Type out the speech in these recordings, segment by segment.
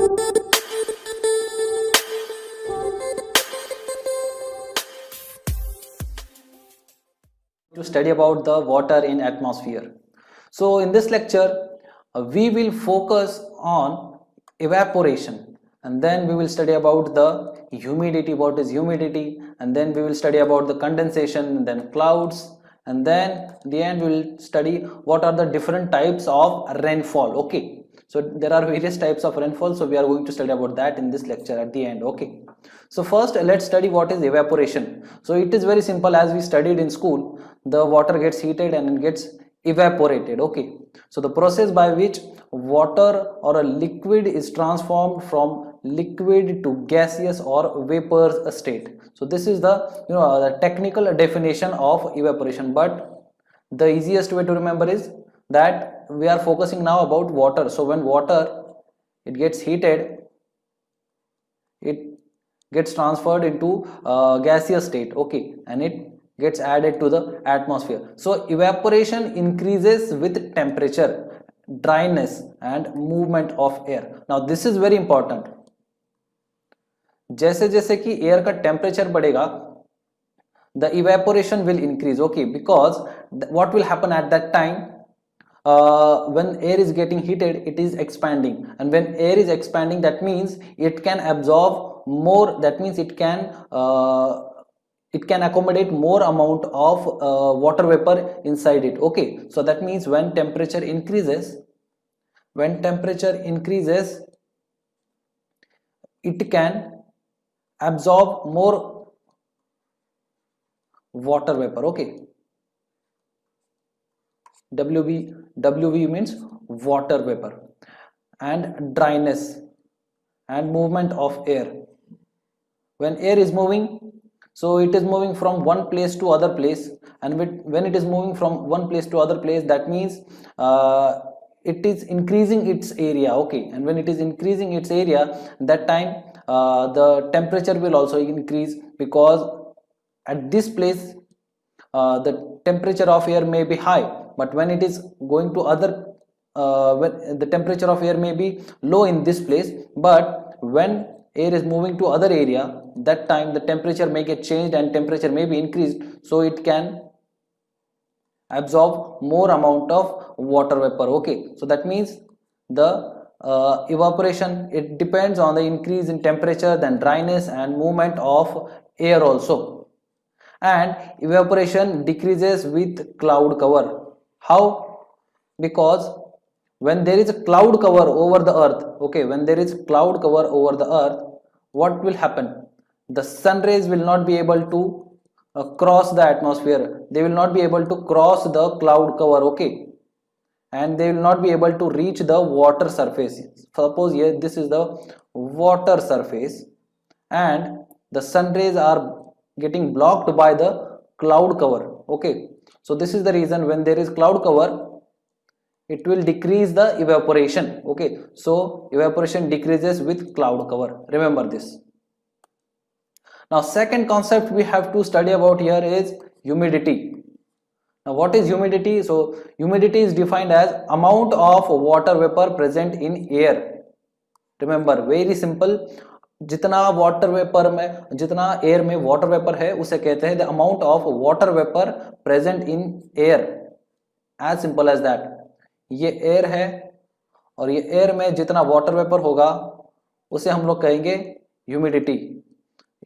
To study about the water in atmosphere. So in this lecture, we will focus on evaporation, and then we will study about the humidity, what is humidity, and then we will study about the condensation, and then clouds, and then in the end we will study what are the different types of rainfall. Okay, so there are various types of rainfall, so we are going to study about that in this lecture at the end. Okay, so first let's study what is evaporation. So it is very simple. As we studied in school, the water gets heated and it gets evaporated. Okay, so the process by which water or a liquid is transformed from liquid to gaseous or vapor state. So this is the the technical definition of evaporation, but the easiest way to remember is that we are focusing now about water. So when water, it gets heated, it gets transferred into gaseous state. Okay, and it gets added to the atmosphere. So evaporation increases with temperature, dryness and movement of air. Now this is very important. जैसे जैसे कि air का temperature बढ़ेगा, the evaporation will increase. Okay, because what will happen at that time, when air is getting heated, it is expanding, and when air is expanding, that means it can absorb more, that means it can accommodate more amount of water vapor inside it. Okay, so that means when temperature increases, it can absorb more water vapor. Okay, WV means water vapor, and dryness and movement of air. When air is moving, so it is moving from one place to other place, and when it is moving from one place to other place, that means it is increasing its area. Okay, and when it is increasing its area, that time the temperature will also increase, because at this place the temperature of air may be high, but when it is going to other when the temperature of air may be low in this place, but when air is moving to other area, that time the temperature may get changed and temperature may be increased, so it can absorb more amount of water vapor. Okay, so that means the evaporation, it depends on the increase in temperature, then dryness and movement of air also. And evaporation decreases with cloud cover. How? Because when there is a cloud cover over the earth, okay, when there is cloud cover over the earth, what will happen? The sun rays will not be able to cross the atmosphere. They will not be able to cross the cloud cover. Okay, and they will not be able to reach the water surface. Suppose here this is the water surface, and the sun rays are getting blocked by the cloud cover. Okay, so this is the reason when there is cloud cover, it will decrease the evaporation. Okay, so evaporation decreases with cloud cover. Remember this. Now second concept we have to study about here is humidity. Now what is humidity? So humidity is defined as amount of water vapor present in air. Remember, very simple. जितना water vapour में, जितना air में water vapour है, उसे कहते हैं the amount of water vapour present in air. As simple as that. ये air है और ये एयर में जितना वाटर वेपर होगा उसे हम लोग कहेंगे humidity.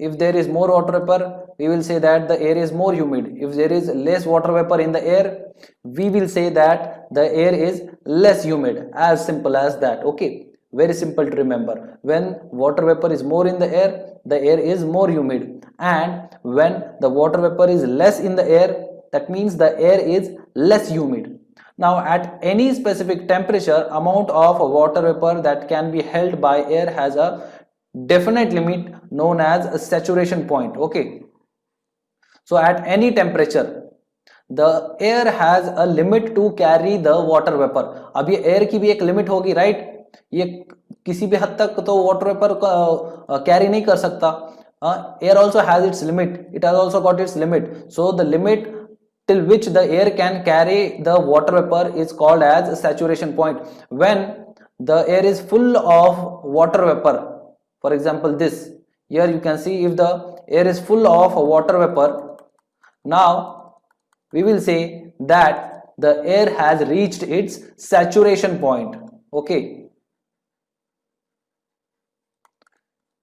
If there is more water vapor, we will say that the air is more humid. If there is less water vapor in the air, we will say that the air is less humid. As simple as that. Okay, very simple to remember. When water vapor is more in the air is more humid, and when the water vapor is less in the air, that means the air is less humid. Now at any specific temperature, amount of water vapor that can be held by air has a definite limit known as a saturation point. Okay, so at any temperature the air has a limit to carry the water vapor. अब ये air की भी एक limit होगी, right? ये किसी भी हद तक तो water vapor carry नहीं कर सकता. Air also has its limit. It has also got its limit. So the limit till which the air can carry the water vapor is called as saturation point. When the air is full of water vapor, for example this, here you can see if the air is full of water vapor, now we will say that the air has reached its saturation point. Okay,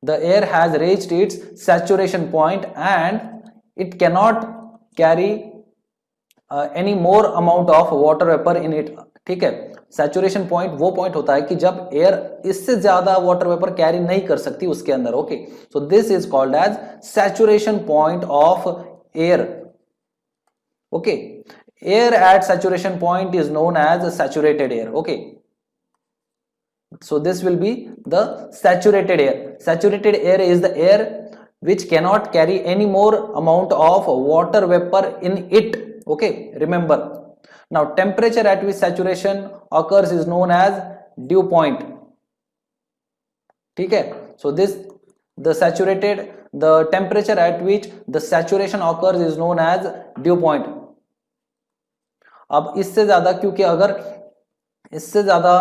the air has reached its saturation point and it cannot carry any more amount of water vapor in it. ठीक है, saturation point वो point होता है कि जब air इससे ज्यादा water vapour carry नहीं कर सकती उसके अंदर. Okay, so this is called as saturation point of air. Okay, air at saturation point is known as saturated air. Okay, so this will be the saturated air. Saturated air is the air which cannot carry any more amount of water vapor in it. Okay, remember. Now temperature at which saturation occurs is known as dew point. ठीक है, so this the temperature at which the saturation occurs is known as dew point. अब इससे ज्यादा, क्योंकि अगर इससे ज्यादा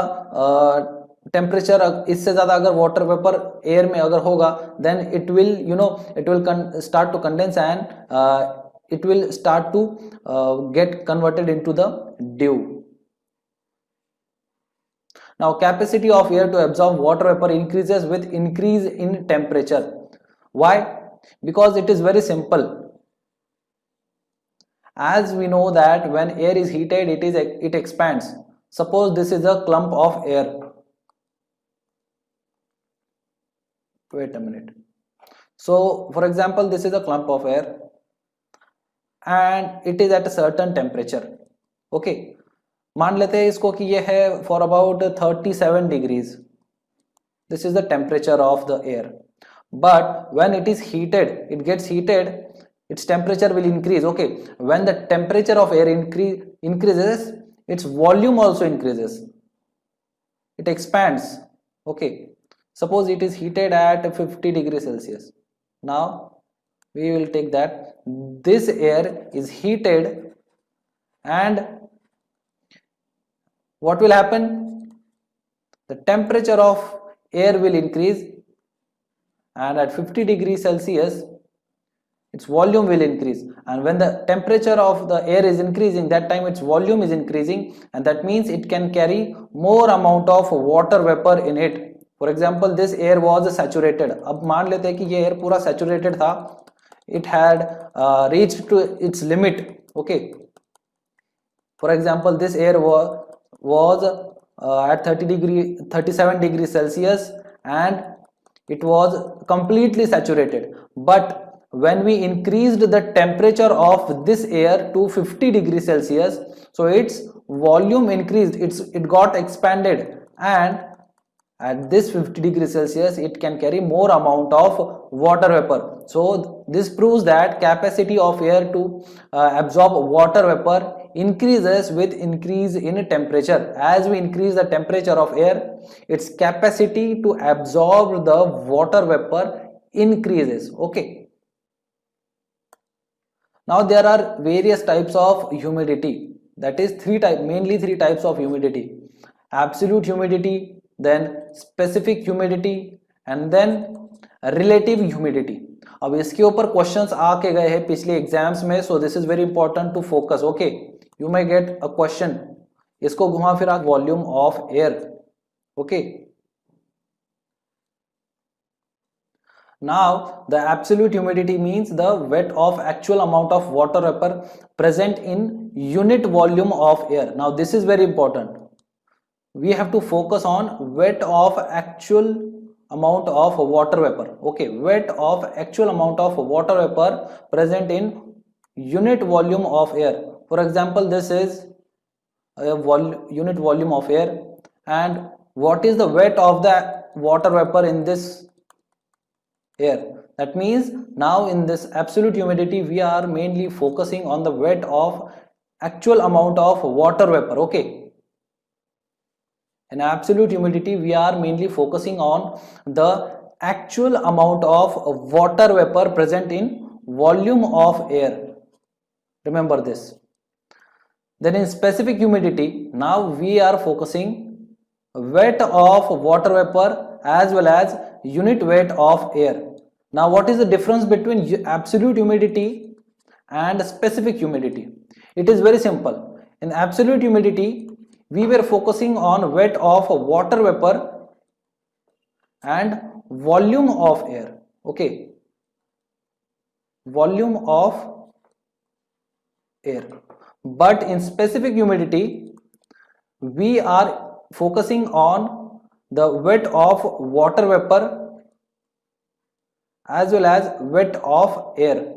temperature, इससे ज्यादा अगर वाटर वेपर एयर में अगर होगा, then it will it will start to condense and it will start to get converted into the dew. Now capacity of air to absorb water vapor increases with increase in temperature. Why? Because it is very simple. As we know that when air is heated, it expands. Suppose this is a clump of air. Wait a minute. So for example, this is a clump of air and it is at a certain temperature. Okay, मान लेते हैं इसको कि ये है for about 37 degrees. This is the temperature of the air. But when it is heated, it gets heated, its temperature will increase. Okay, when the temperature of air increases, its volume also increases, it expands. Okay, suppose it is heated at 50 degrees Celsius. Now we will take that this air is heated and what will happen? The temperature of air will increase and at 50 degrees Celsius its volume will increase, and when the temperature of the air is increasing, that time its volume is increasing, and that means it can carry more amount of water vapor in it. For example, this air was saturated. अब मान लेते हैं कि ये air पूरा saturated था, it had reached to its limit. Okay, for example, this air was at 37 degrees Celsius and it was completely saturated. But when we increased the temperature of this air to 50 degrees Celsius, so its volume increased, it got expanded, and at this 50 degrees Celsius it can carry more amount of water vapor. So this proves that capacity of air to absorb water vapor increases with increase in temperature. As we increase the temperature of air, its capacity to absorb the water vapor increases. Okay, now there are various types of humidity, that is mainly three types of humidity: absolute humidity, then specific humidity and then relative humidity. अब इसके ऊपर questions आके गए हैं पिछले exams में, so this is very important to focus. Okay, you may get a question, इसको घुमा फिरा volume of air. Okay, now the absolute humidity means the weight of actual amount of water vapor present in unit volume of air. Now this is very important. We have to focus on weight of actual amount of water vapor. Okay, weight of actual amount of water vapor present in unit volume of air. For example, this is a unit volume of air, and what is the weight of the water vapor in this air? That means now in this absolute humidity we are mainly focusing on the weight of actual amount of water vapor. Okay, in absolute humidity we are mainly focusing on the actual amount of water vapor present in volume of air. Remember this. Then in specific humidity, now we are focusing weight of water vapor as well as unit weight of air. Now what is the difference between absolute humidity and specific humidity? It is very simple. In absolute humidity we were focusing on weight of water vapor and volume of air. Okay, volume of air. But in specific humidity we are focusing on the weight of water vapor as well as weight of air.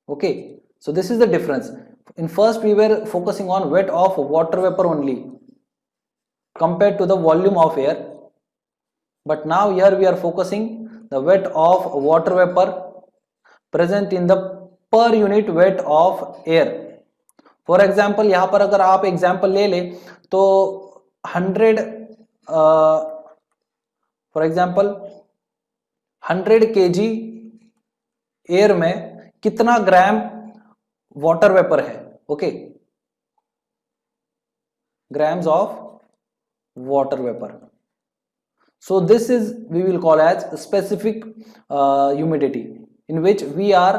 Okay, so this is the difference. In first we were focusing on weight of water vapor only compared to the volume of air, but now here we are focusing the weight of water vapor present in the per unit weight of air. For example यहाँ पर अगर आप example ले लें तो 100 for example 100 kg air में कितना gram water vapour है. Okay, grams of water vapor. So this is we will call as specific humidity, in which we are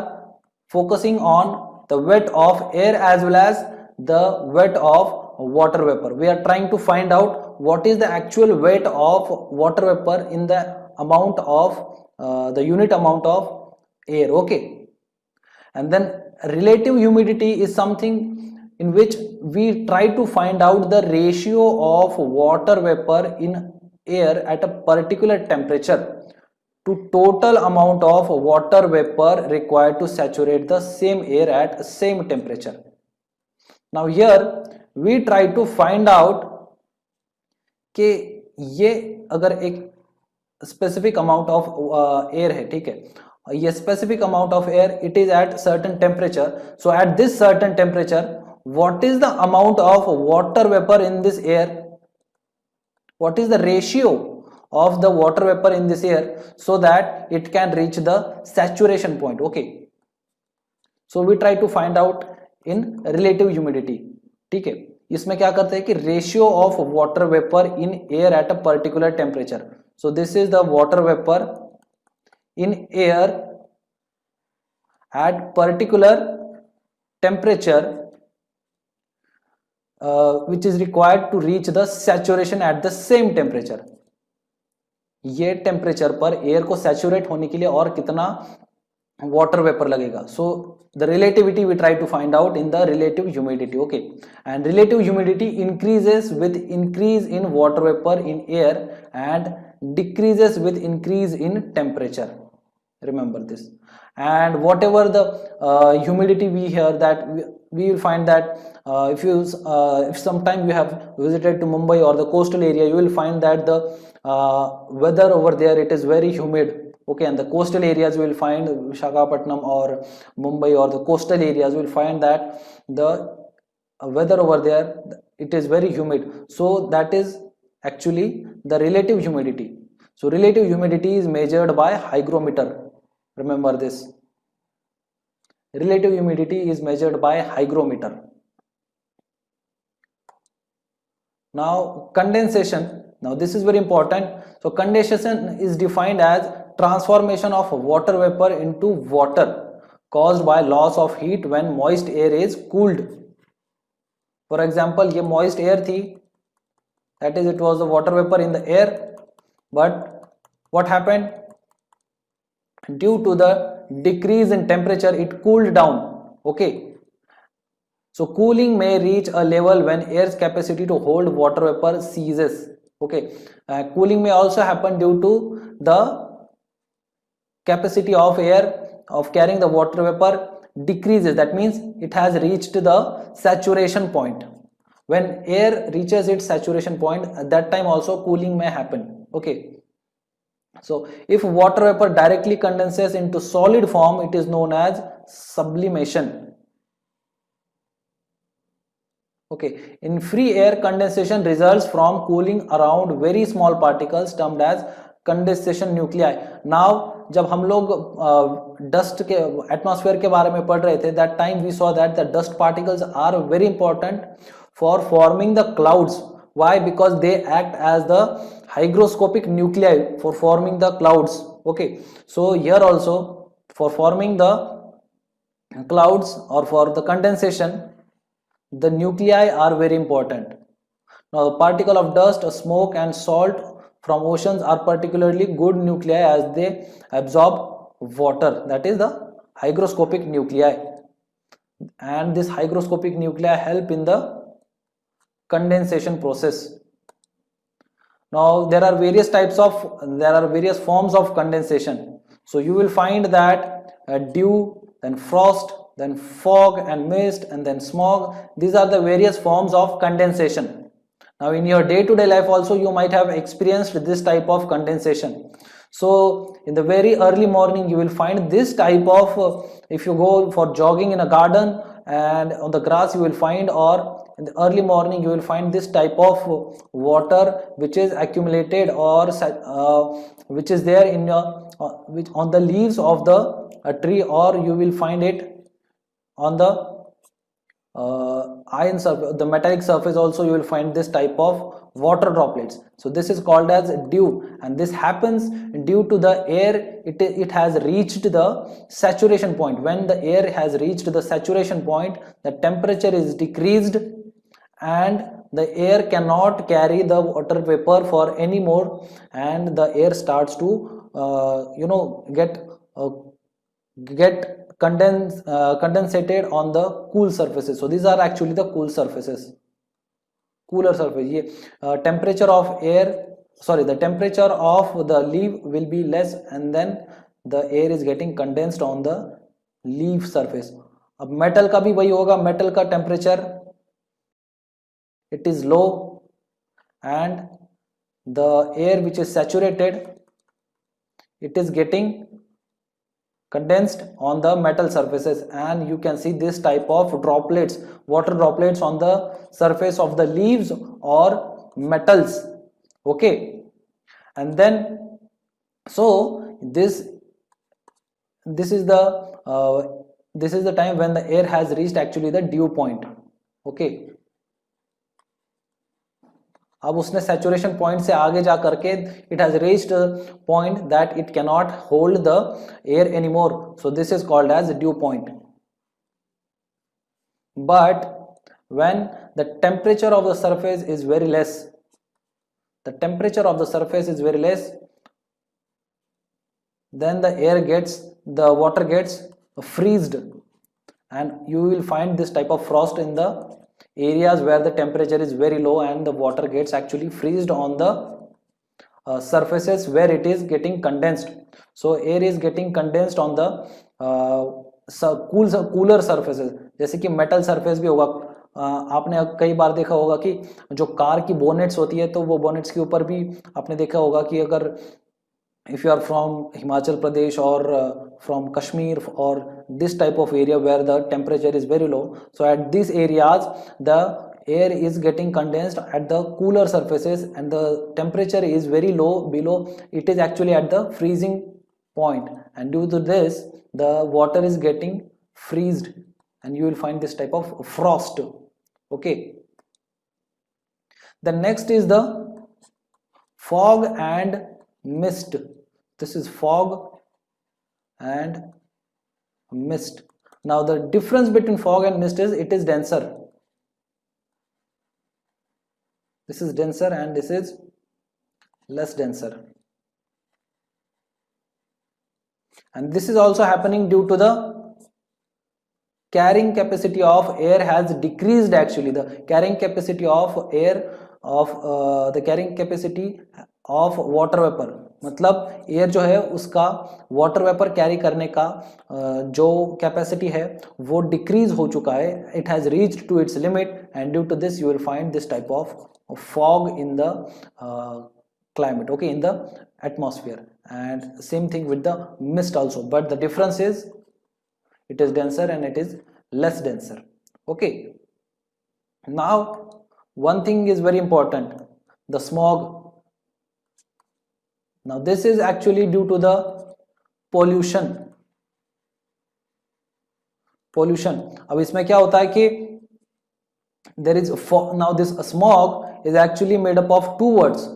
focusing on the weight of air as well as the weight of water vapor. We are trying to find out what is the actual weight of water vapor in the amount of the unit amount of air. Okay, and then relative humidity is something in which we try to find out the ratio of water vapor in air at a particular temperature to total amount of water vapor required to saturate the same air at same temperature. Now here we try to find out कि ये अगर एक specific amount of air है, ठीक है, ये specific amount of air, it is at certain temperature. So at this certain temperature, what is the amount of water vapor in this air? What is the ratio of the water vapor in this air so that it can reach the saturation point? Okay, so we try to find out in relative humidity. ठीक है, इसमें क्या करते हैं कि ratio of water vapor in air at a particular temperature. So this is the water vapor in air at particular temperature which is required to reach the saturation at the same temperature. ये temperature पर air को saturate होने के लिए और कितना water vapour लगेगा. So the relativity we try to find out in the relative humidity. Okay, and relative humidity increases with increase in water vapour in air and decreases with increase in temperature. Remember this. And whatever the humidity we hear, that we will find that if sometime you have visited to Mumbai or the coastal area, you will find that the weather over there, it is very humid. Okay, and the coastal areas you will find Visakhapatnam or Mumbai, or the coastal areas you will find that the weather over there, it is very humid. So that is actually the relative humidity. So relative humidity is measured by hygrometer. Remember this. Relative humidity is measured by hygrometer. Now condensation. Now this is very important. So condensation is defined as transformation of water vapor into water caused by loss of heat when moist air is cooled. For example, ये moist air थी, that is, it was the water vapor in the air, but what happened? Due to the decrease in temperature, it cooled down. Okay, so cooling may reach a level when air's capacity to hold water vapor ceases. Okay, cooling may also happen due to the capacity of air of carrying the water vapor decreases. That means it has reached the saturation point. When air reaches its saturation point, at that time also cooling may happen. Okay, so if water vapor directly condenses into solid form, it is known as sublimation. Okay, in free air, condensation results from cooling around very small particles termed as condensation nuclei. Now जब हम लोग dust के atmosphere के बारे में पढ़ रहे थे, that time we saw that the dust particles are very important for forming the clouds. Why? Because they act as the hygroscopic nuclei for forming the clouds. Okay, so here also for forming the clouds or for the condensation, the nuclei are very important. Now, particle of dust, smoke and salt from oceans are particularly good nuclei as they absorb water. That is the hygroscopic nuclei, and this hygroscopic nuclei help in the condensation process. Now there are various forms of condensation. So you will find that dew, then frost, then fog and mist, and then smog. These are the various forms of condensation. Now in your day-to-day life also you might have experienced this type of condensation. So in the very early morning you will find this type of if you go for jogging in a garden and on the grass you will find, or in the early morning you will find this type of water which is accumulated or which is there in your which on the leaves of the tree, or you will find it on the iron surface, the metallic surface also you will find this type of water droplets. So this is called as dew, and this happens due to the air, it has reached the saturation point. When the air has reached the saturation point, the temperature is decreased and the air cannot carry the water vapor for any more, and the air starts to get condensated on the cool surfaces. So these are actually the cool surfaces, cooler surface. Temperature of air, sorry, the temperature of the leaf will be less, and then the air is getting condensed on the leaf surface. अब metal का भी वही होगा, metal का temperature it is low, and the air which is saturated, it is getting condensed on the metal surfaces, and you can see this type of droplets, water droplets on the surface of the leaves or metals. Okay, and then so this is the time when the air has reached actually the dew point. Okay, अब उसने saturation point से आगे जा करके it has reached a point that it cannot hold the air anymore. So this is called as dew point. But when the temperature of the surface is very less, then the water gets freezed, and you will find this type of frost in the areas where the temperature is very low and the water gets actually freezed on the surfaces where it is getting condensed. So air is getting condensed on the cooler surfaces. जैसे कि metal surface भी होगा, आपने कई बार देखा होगा कि जो कार की बोनेट्स होती है तो वो बोनेट्स के ऊपर भी आपने देखा होगा कि अगर if you are from Himachal Pradesh or from Kashmir or this type of area where the temperature is very low, so at these areas the air is getting condensed at the cooler surfaces and the temperature is very low below, it is actually at the freezing point, and due to this the water is getting freezed and you will find this type of frost. Okay, the next is the fog and mist. This is fog and mist. Now the difference between fog and mist is it is denser. This is denser and this is less denser, and this is also happening due to the carrying capacity of air has decreased. Actually the carrying capacity of air of the carrying capacity of water vapor, मतलब air जो है उसका water vapour carry करने का जो capacity है वो decrease हो चुका है, it has reached to its limit, and due to this you will find this type of fog in the climate, okay, in the atmosphere, and same thing with the mist also, but the difference is it is denser and it is less denser. Okay, now one thing is very important, the smog. Now this is actually due to the pollution. Pollution, अब इसमें क्या होता है कि there is now this smog is actually made up of two words,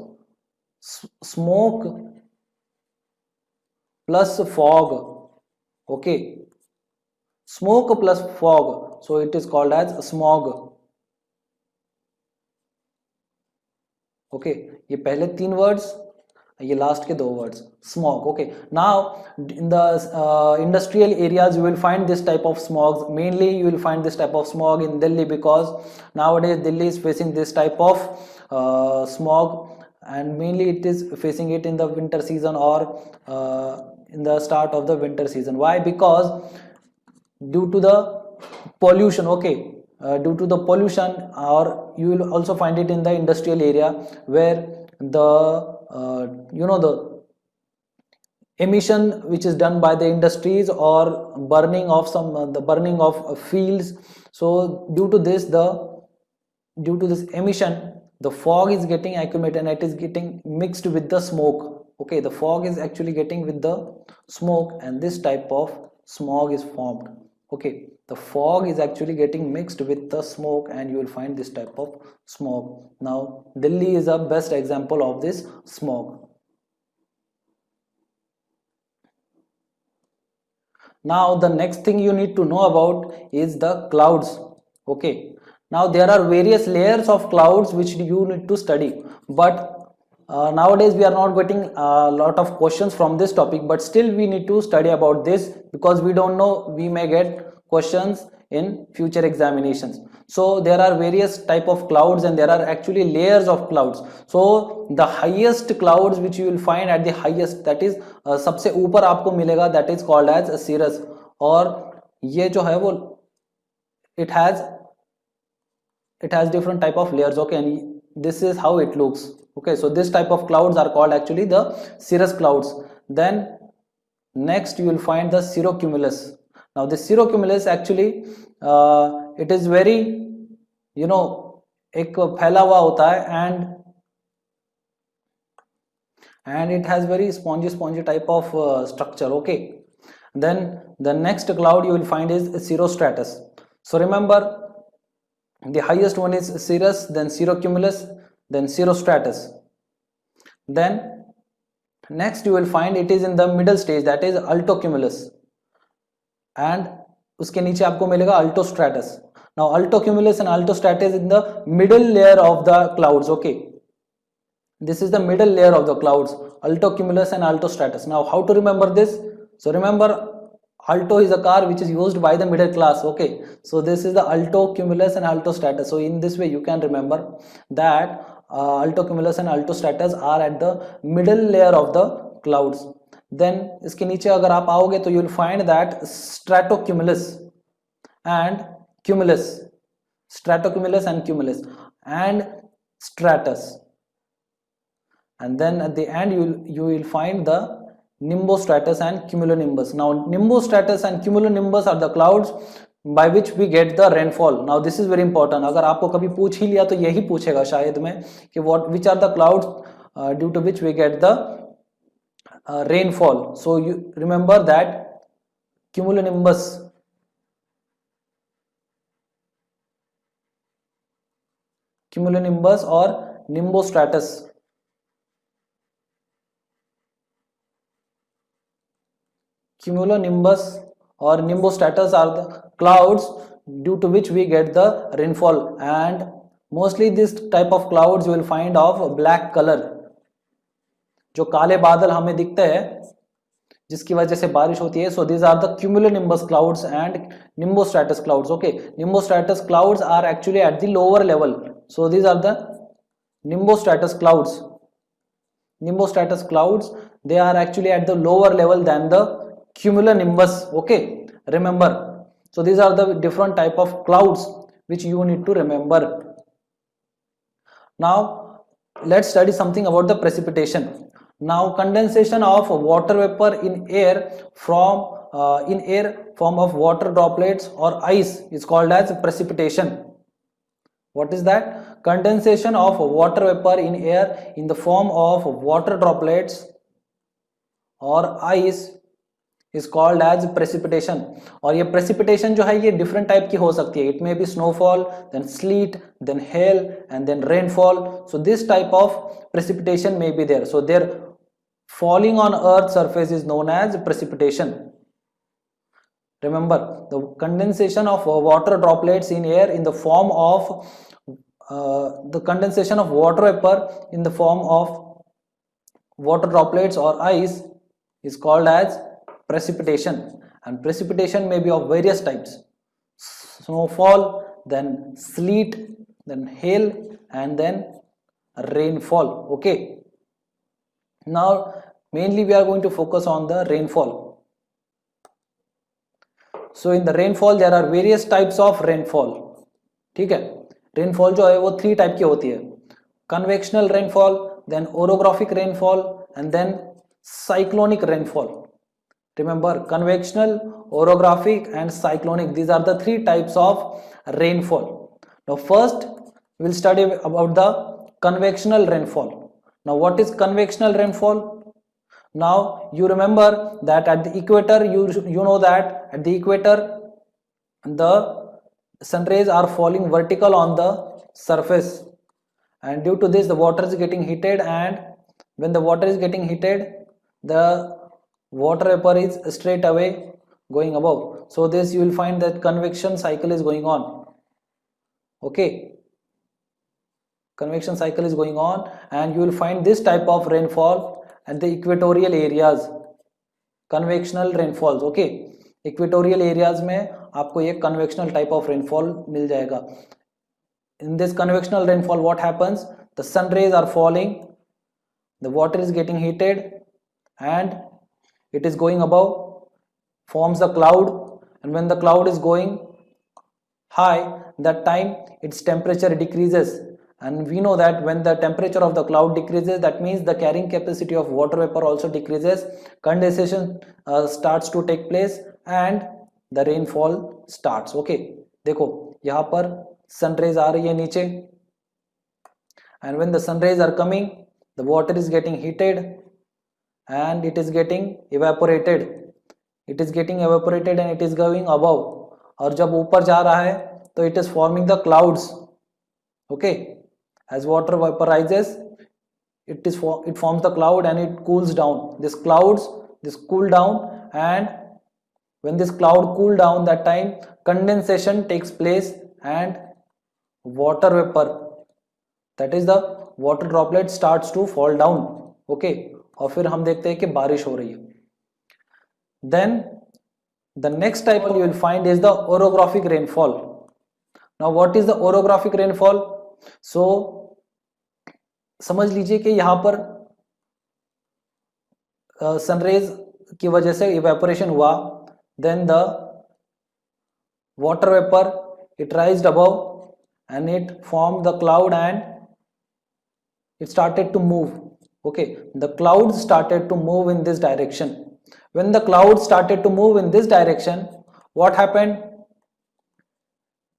smoke plus fog. Okay, smoke plus fog, so it is called as smog. Okay, ये पहले तीन words, ये लास्ट के दो words, smog. Okay, now in the industrial areas you will find this type of smog. Mainly you will find this type of smog in Delhi, because nowadays Delhi is facing this type of smog, and mainly it is facing it in the winter season or in the start of the winter season. Why? Because due to the pollution. Okay, due to the pollution, or you will also find it in the industrial area, where the the emission which is done by the industries, or burning of some the burning of fields. So due to this emission, the fog is getting accumulated and it is getting mixed with the smoke. Okay, the fog is actually getting with the smoke, and this type of smog is formed. Okay, the fog is actually getting mixed with the smoke, and you will find this type of smog. Now Delhi is a best example of this smog. Now the next thing you need to know about is the clouds. Okay, now there are various layers of clouds which you need to study, but nowadays we are not getting a lot of questions from this topic, but still we need to study about this, because we don't know, we may get questions in future examinations. So there are various type of clouds, and there are actually layers of clouds. So the highest clouds which you will find at the highest, that is सबसे ऊपर आपको मिलेगा, that is called as cirrus. और ये जो है वो it has different type of layers. Okay, and this is how it looks. Okay, so this type of clouds are called actually the cirrus clouds. Then next you will find the cirrocumulus. Now the cirrocumulus actually it is very एक फैला हुआ होता है, and it has very spongy type of structure. Okay, then the next cloud you will find is cirrostratus. So remember, the highest one is cirrus, then cirrocumulus, then cirrostratus. Then next you will find it is in the middle stage, that is altocumulus, and उसके नीचे आपको मिलेगा altostratus. Now altocumulus and altostratus in the middle layer of the clouds. Okay, this is the middle layer of the clouds, altocumulus and altostratus. Now how to remember this? So remember, alto is a car which is used by the middle class. Okay, so this is the altocumulus and altostratus. So in this way you can remember that altocumulus and altostratus are at the middle layer of the clouds. Then इसके नीचे अगर आप आओगे तो you will find that stratocumulus and cumulus, stratocumulus and cumulus, and stratus. And then at the end you will find the nimbostratus and cumulonimbus. Now nimbostratus and cumulonimbus are the clouds by which we get the rainfall. Now this is very important. अगर आपको कभी पूछ ही लिया तो यही पूछेगा शायद में कि which are the clouds due to which we get the rainfall. So you remember that cumulonimbus, or nimbostratus. Cumulonimbus or nimbostratus are the clouds due to which we get the rainfall, and mostly this type of clouds you will find of black color. जो काले बादल हमें दिखते हैं जिसकी वजह से बारिश होती है. So these are the cumulonimbus clouds and nimbostratus clouds. Okay, nimbostratus clouds are actually at the lower level. So these are the nimbostratus clouds. Nimbostratus clouds, they are actually at the lower level than the cumulonimbus. Okay, remember. So these are the different type of clouds which you need to remember. Now let's study something about the precipitation. Now condensation of water vapor in air from form of water droplets or ice is called as precipitation. What is that? Condensation of water vapor in air in the form of water droplets or ice is called as precipitation. और ये precipitation जो है ये different type की हो सकती है. It may be snowfall, then sleet, then hail, and then rainfall. So this type of precipitation may be there. So their falling on earth's surface is known as precipitation. Remember, the condensation of water droplets in air in the form of the condensation of water vapor in the form of water droplets or ice is called as precipitation. And precipitation may be of various types: snowfall, then sleet, then hail, and then rainfall. Okay, now mainly we are going to focus on the rainfall. So in the rainfall there are various types of rainfall. ठीक है, rainfall जो है वो 3 type की होती है: convectional rainfall, then orographic rainfall, and then cyclonic rainfall. Remember, convectional, orographic, and cyclonic, these are the 3 types of rainfall. Now first we will study about the convectional rainfall. Now what is convectional rainfall? Now you remember that at the equator, you know that at the equator the sun rays are falling vertical on the surface, and due to this the water is getting heated, and when the water is getting heated the water vapor is straight away going above. So this you will find that convection cycle is going on. Okay, convection cycle is going on, and you will find this type of rainfall at the equatorial areas, convectional rainfalls. Okay, equatorial areas में आपको ये convectional type of rainfall मिल जाएगा. In this convectional rainfall what happens, the sun rays are falling, the water is getting heated and it is going above, forms a cloud, and when the cloud is going high, that time its temperature decreases, and we know that when the temperature of the cloud decreases, that means the carrying capacity of water vapor also decreases, condensation starts to take place, and the rainfall starts. Okay, देखो यहाँ पर sun rays आ रही है नीचे, and when the sun rays are coming, the water is getting heated and it is getting evaporated. It is getting evaporated and it is going above. और जब ऊपर जा रहा है तो it is forming the clouds. Okay, as water vaporizes, it forms the cloud and it cools down. This cool down, and when this cloud cool down, that time condensation takes place and water vapor, that is the water droplet, starts to fall down. Okay, और फिर हम देखते हैं कि बारिश हो रही है. Then the next type you will find is the orographic rainfall. Now what is the orographic rainfall? So समझ लीजिए कि यहाँ पर सनरेज की वजह से इवेपोरेशन हुआ, then the water vapor it raised above and it formed the cloud and it started to move. Okay, the clouds started to move in this direction. When the clouds started to move in this direction, what happened?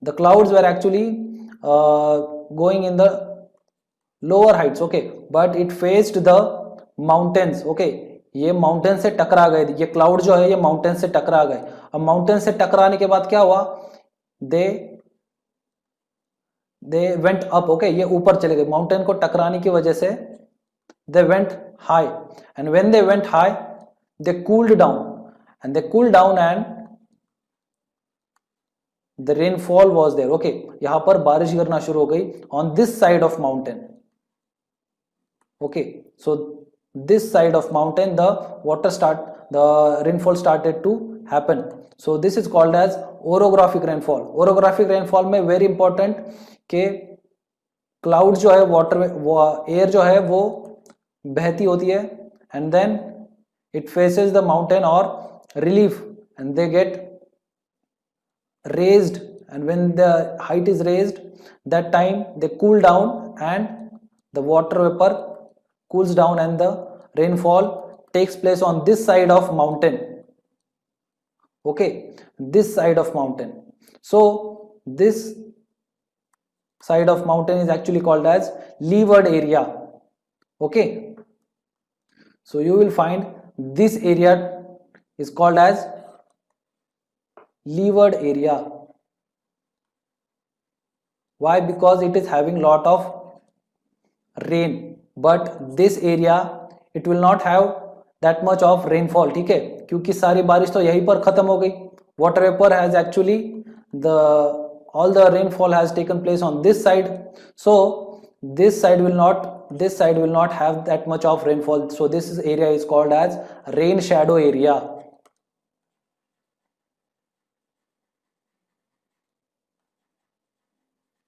The clouds were actually going in the lower heights. Okay, but it faced the mountains. Okay, ये mountain से टकरा गए, ये cloud जो है ये mountain से टकरा गए. अब माउंटेन से टकराने के बाद क्या हुआ? they went up. Okay, ये ऊपर चले गए, माउंटेन को टकराने की वजह से they went high, and when they went high they cooled down, and the rainfall was there. Okay, यहाँ पर बारिश गिरना शुरू हो गई on this side of mountain. Okay, so this side of mountain the rainfall started to happen. So this is called as orographic rainfall. Orographic rainfall में very important कि cloud जो है air जो है वो बहती होती है, and then it faces the mountain or relief, and they get raised, and when the height is raised, that time they cool down and the water vapor cools down and the rainfall takes place on this side of mountain. Okay, this side of mountain. So this side of mountain is actually called as leeward area. Okay, so you will find this area is called as leeward area. Why? Because it is having lot of rain, but this area it will not have that much of rainfall. ठीक है, क्योंकि सारी बारिश तो यहीं पर खत्म हो गई. Water vapor has actually all the rainfall has taken place on this side, so this side will not have that much of rainfall. So this area is called as rain shadow area.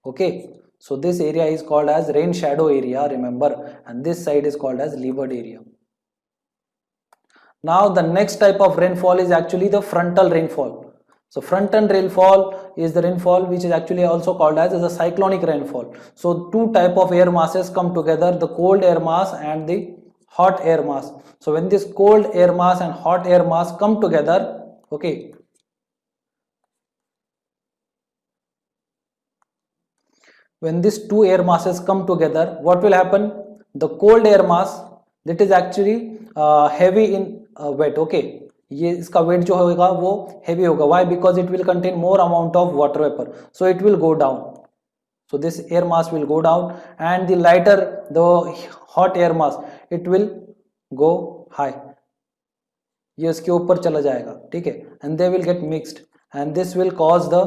Okay, so this area is called as rain shadow area, remember, and this side is called as leeward area. Now the next type of rainfall is actually the frontal rainfall. So frontal rainfall is the rainfall which is actually also called as a cyclonic rainfall. So two type of air masses come together, the cold air mass and the hot air mass. So when this cold air mass and hot air mass come together, okay, when these two air masses come together, what will happen? The cold air mass that is actually heavy in weight. Okay, ये इसका weight जो होगा वो heavy होगा. Why? Because it will contain more amount of water vapor, so it will go down. So this air mass will go down, and the lighter, the hot air mass, it will go high. ये इसके ऊपर चला जाएगा, ठीक है, and they will get mixed, and this will cause the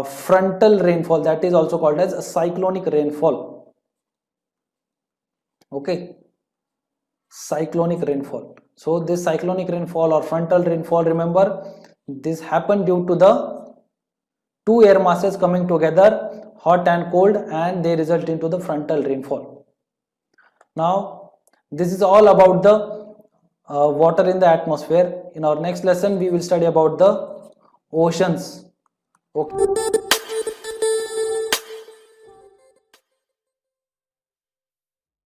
frontal rainfall, that is also called as a cyclonic rainfall. Okay, cyclonic rainfall. So this cyclonic rainfall or frontal rainfall, remember, this happened due to the two air masses coming together, hot and cold, and they result into the frontal rainfall. Now this is all about the water in the atmosphere. In our next lesson we will study about the oceans. Okay.